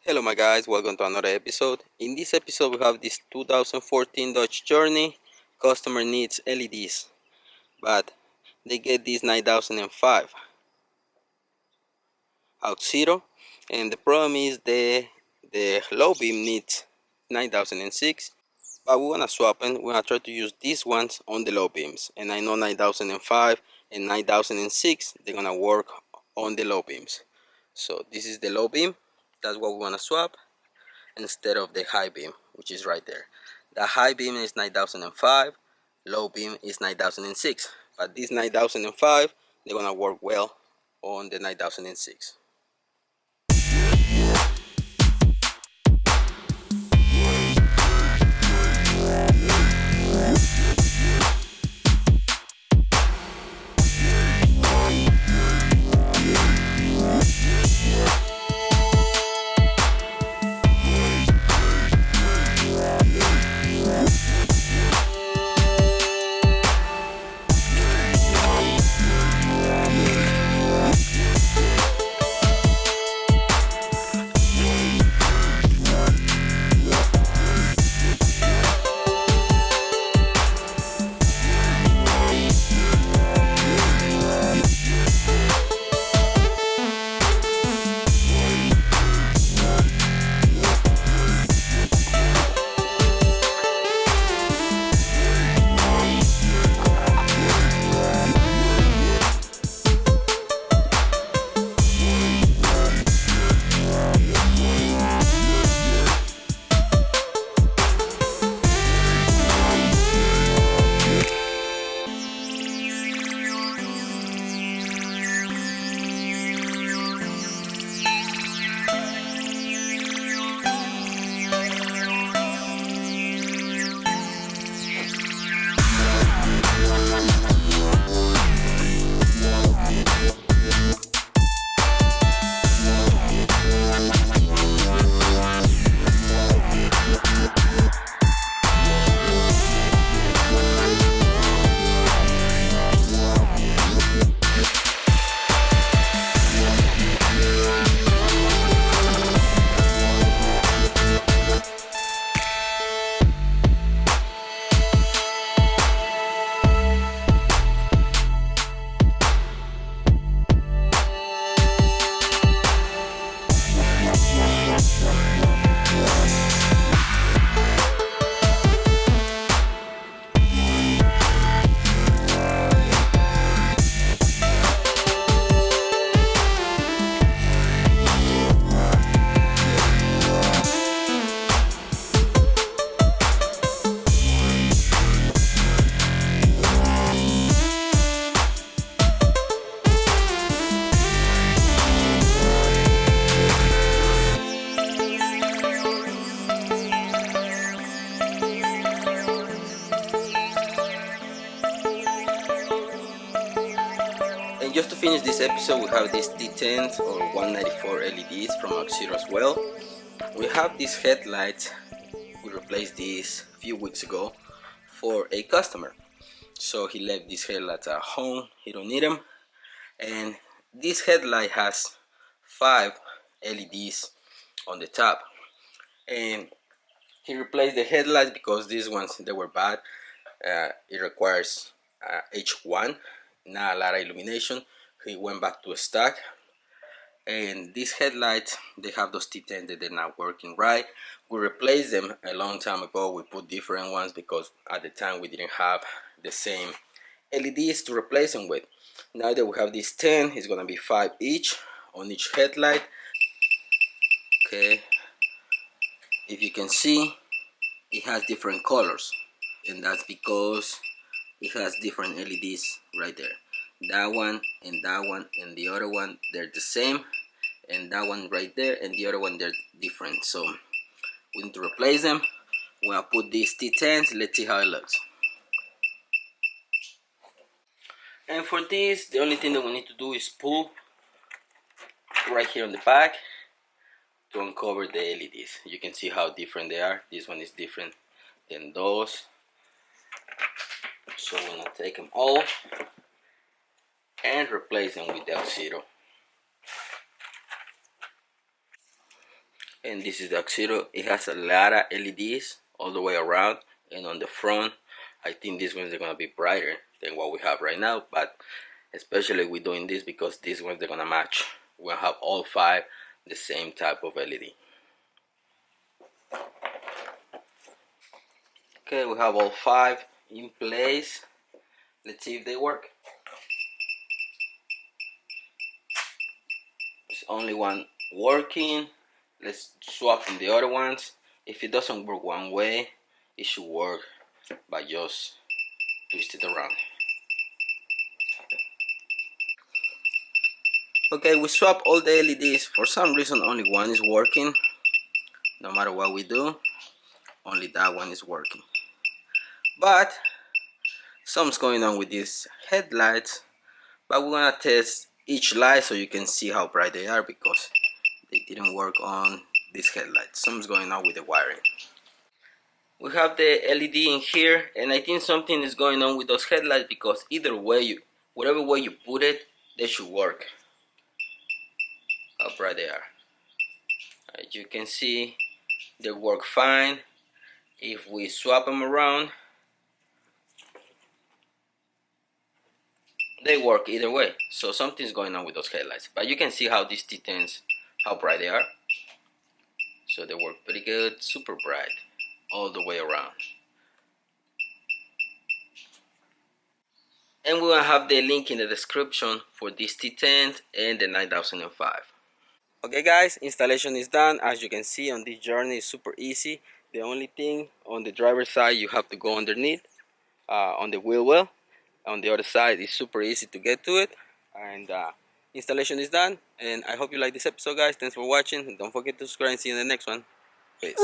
Hello my guys, welcome to another episode. In this episode we have this 2014 Dodge Journey. Customer needs LEDs, but they get this 9005 Auxito, and the problem is the low beam needs 9006, but we wanna swap and we're gonna try to use these ones on the low beams. And I know 9005 and 9006 they're gonna work on the low beams. So this is the low beam, that's what we wanna swap instead of the high beam, which is right there. The high beam is 9005, low beam is 9006, but this 9005 they're gonna work well on the 9006. And just to finish this episode, we have these T10s or 194 LEDs from Auxito as well. We have these headlights. We replaced these a few weeks ago for a customer. So he left these headlights at home. He don't need them. And this headlight has 5 LEDs on the top. And he replaced the headlights because these ones, they were bad. It requires H1, not a lot of illumination. He went back to stock, and these headlights, they have those T10 that they're not working right. We replaced them a long time ago. We put different ones because at the time we didn't have the same LEDs to replace them with. Now that we have these 10, it's gonna be 5 each on each headlight. Okay, if you can see, it has different colors, and that's because it has different LEDs right there. That one and the other one, they're the same, and that one right there and the other one, they're different. So we need to replace them. We're gonna put these T10s. Let's see how it looks. And for this, the only thing that we need to do is pull right here on the back to uncover the LEDs. You can see how different they are. This one is different than those. So we're gonna take them all and replace them with the Auxito. And this is the Auxito. It has a lot of LEDs all the way around, and on the front I think these ones are gonna be brighter than what we have right now, but especially we're doing this because these ones they're gonna match. We'll have all 5 the same type of LED. Okay, we have all 5 in place. Let's see if they work. There's only one working. Let's swap in the other ones. If it doesn't work one way, it should work by just twist it around. Okay, we swap all the LEDs. For some reason only one is working. No matter what we do, only that one is working. But something's going on with these headlights. But we're gonna test each light so you can see how bright they are, because they didn't work on these headlights. Something's going on with the wiring. We have the LED in here, and I think something is going on with those headlights, because either way whatever way you put it, they should work. How bright they are. As you can see, they work fine. If we swap them around, they work either way. So something's going on with those headlights. But you can see how these T10s, how bright they are. So they work pretty good, super bright, all the way around. And we're gonna have the link in the description for this T10 and the 9005. Okay guys, installation is done. As you can see, on this journey is super easy. The only thing on the driver's side, you have to go underneath on the wheel well. On the other side, it's super easy to get to it. And installation is done. And I hope you like this episode, guys. Thanks for watching. And don't forget to subscribe and see you in the next one. Peace.